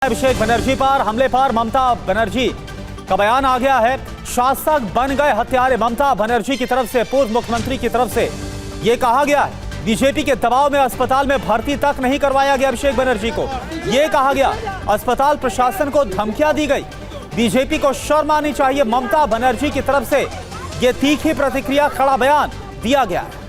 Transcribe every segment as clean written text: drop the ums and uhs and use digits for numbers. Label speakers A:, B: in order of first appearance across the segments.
A: अभिषेक बनर्जी पर हमले पर ममता बनर्जी का बयान आ गया है। शासक बन गए हत्यारे। ममता बनर्जी की तरफ से, पूर्व मुख्यमंत्री की तरफ से यह कहा गया है। बीजेपी के दबाव में अस्पताल में भर्ती तक नहीं करवाया गया अभिषेक बनर्जी को। यह कहा गया अस्पताल प्रशासन को धमकियां दी गई। बीजेपी को शर्म आनी चाहिए। ममता बनर्जी की तरफ से यह तीखी प्रतिक्रिया, खड़ा बयान दिया गया है।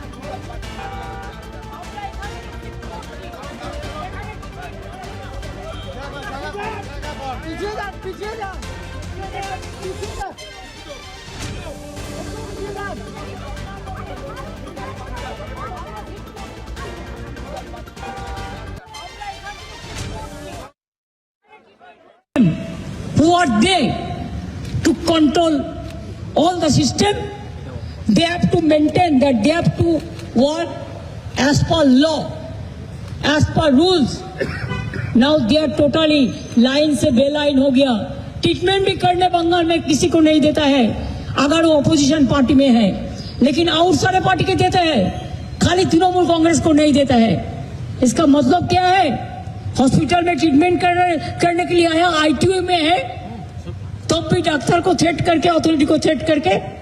B: Who are they to control all the system? They have to maintain that, they have to work as per law, as per rules. Now they are totally line से बेलाइन हो गया। ट्रीटमेंट भी करने बंगाल में किसी को नहीं देता है अगर वो अपोजिशन पार्टी में है, लेकिन और सारे पार्टी के देते हैं, खाली तृणमूल कांग्रेस को नहीं देता है। इसका मतलब क्या है? हॉस्पिटल में ट्रीटमेंट करने के लिए आया, आईटीयू में है, तब भी डॉक्टर को थ्रेट करके, अथॉरिटी को थ्रेट करके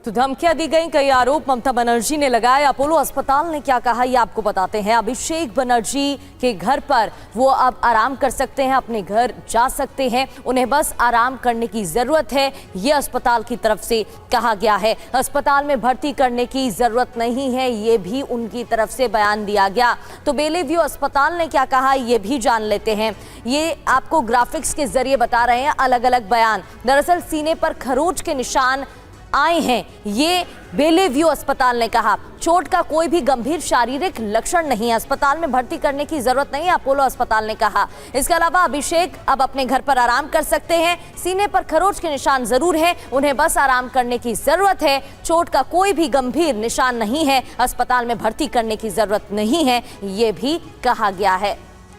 C: तो धमकियां दी गई। कई आरोप ममता बनर्जी ने लगाए। अपोलो अस्पताल ने क्या कहा ये आपको बताते हैं। अभिषेक बनर्जी के घर पर वो अब आराम कर सकते हैं, अपने घर जा सकते हैं, उन्हें बस आराम करने की जरूरत है, ये अस्पताल की तरफ से कहा गया है। अस्पताल में भर्ती करने की जरूरत नहीं है, ये भी उनकी तरफ से बयान दिया गया। तो बेलीव्यू अस्पताल ने क्या कहा ये भी जान लेते हैं। ये आपको ग्राफिक्स के जरिए बता रहे हैं अलग अलग बयान। दरअसल सीने पर खरोंच के निशान आए हैं, ये बेलीव्यू अस्पताल ने कहा। चोट का कोई भी गंभीर शारीरिक लक्षण नहीं है, अस्पताल में भर्ती करने की जरूरत नहीं है, अपोलो अस्पताल ने कहा। इसके अलावा अभिषेक अब अपने घर पर आराम कर सकते हैं। सीने पर खरोंच के निशान जरूर हैं, उन्हें बस आराम करने की जरूरत है। चोट का कोई भी गंभीर निशान नहीं है, अस्पताल में भर्ती करने की जरूरत नहीं है, ये भी कहा गया है।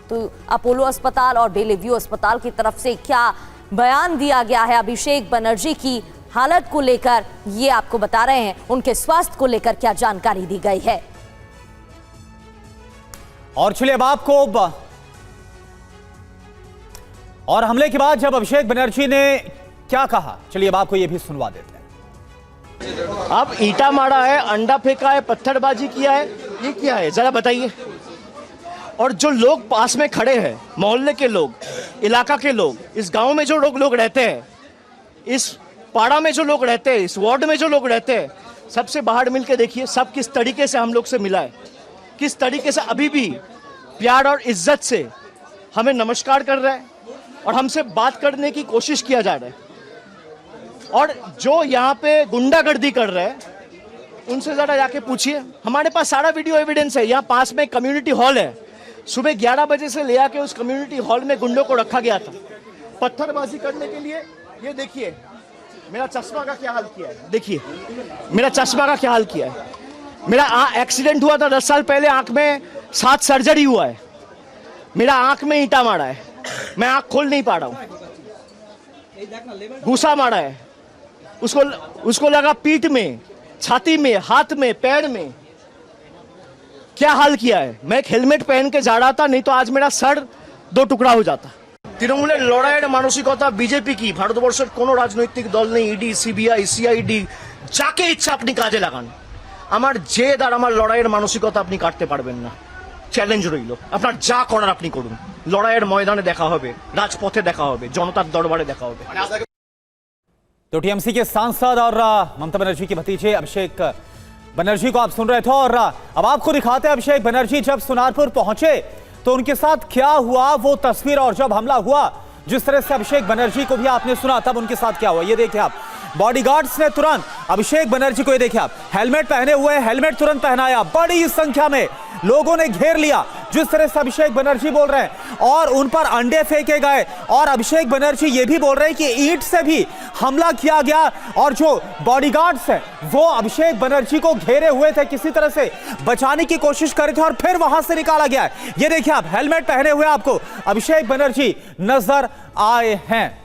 C: तो अपोलो अस्पताल और बेलीव्यू अस्पताल की तरफ से क्या बयान दिया गया है अभिषेक बनर्जी की हालत को लेकर, ये आपको बता रहे हैं। उनके स्वास्थ्य को लेकर क्या जानकारी दी गई है।
A: और चलिए अब आपको, और हमले के बाद जब अभिषेक बनर्जी ने क्या कहा, चलिए अब आपको ये भी सुनवा देते हैं।
D: अब ईटा मारा है, अंडा फेंका है, पत्थरबाजी किया है, ये क्या है जरा बताइए। और जो लोग पास में खड़े हैं, मोहल्ले के लोग, इलाका के लोग, इस गांव में जो लोग रहते हैं, इस पाड़ा में जो लोग रहते हैं, इस वार्ड में जो लोग रहते हैं, सबसे बाहर मिलके देखिए सब किस तरीके से हम लोग से मिला है, किस तरीके से अभी भी प्यार और इज्जत से हमें नमस्कार कर रहा है और हमसे बात करने की कोशिश किया जा रहा है। और जो यहाँ पे गुंडागर्दी कर रहे हैं उनसे जरा जाके पूछिए। हमारे पास सारा वीडियो एविडेंस है। यहाँ पास में कम्युनिटी हॉल है, सुबह 11 बजे से ले आके उस कम्युनिटी हॉल में गुंडों को रखा गया था पत्थरबाजी करने के लिए। ये देखिए मेरा चश्मा का क्या हाल किया है, देखिए मेरा चश्मा का क्या हाल किया है। मेरा एक्सीडेंट हुआ था 10 साल पहले, आंख में 7 सर्जरी हुआ है, मेरा आंख में ईंटा मारा है, मैं आंख खोल नहीं पा रहा हूं, घूसा मारा है, उसको लगा पीठ में, छाती में, हाथ में, पैर में, क्या हाल किया है। मैं एक हेलमेट पहन के जा रहा था, नहीं तो आज मेरा सर 2 টুকরা हो जाता। তৃণমূলের লড়াইয়ের মানসিকতা বিজেপি কি, ভারতবর্ষের কোনো রাজনৈতিক দল নেই, ইডি, সিবিআই, সিআইডি, যাকে ইচ্ছা আপনি কাজে লাগান, আমার জেদ আর আমার লড়াইয়ের মানসিকতা আপনি কাটতে পারবেন না। চ্যালেঞ্জ রইল, আপনার যা করার আপনি করুন। লড়াইয়ের ময়দানে দেখা হবে, রাজপথে দেখা হবে, জনতার দরবারে দেখা হবে।
A: तो टीएमसी के सांसद और ममता बनर्जी के भतीजे अभिषेक बनर्जी को आप सुन रहे थे। और अब आपको दिखाते हैं अभिषेक बनर्जी जब सुनारपुर पहुंचे तो उनके साथ क्या हुआ वो तस्वीर, और जब हमला हुआ जिस तरह से अभिषेक बनर्जी को भी आपने सुना, तब उनके साथ क्या हुआ ये देखिए आप। बॉडीगार्ड्स ने तुरंत अभिषेक बनर्जी को, ये देखिए आप, हेलमेट पहने हुए, हेलमेट तुरंत पहनाया, बड़ी संख्या में लोगों ने घेर लिया जिस तरह से अभिषेक बनर्जी बोल रहे हैं, और उन पर अंडे फेंके गए। और अभिषेक बनर्जी ये भी बोल रहे हैं कि ईंट से भी हमला किया गया, और जो बॉडीगार्ड्स हैं वो अभिषेक बनर्जी को घेरे हुए थे, किसी तरह से बचाने की कोशिश कर रहे थे, और फिर वहां से निकाला गया है। ये देखिए आप, हेलमेट पहने हुए आपको अभिषेक बनर्जी नजर आए हैं।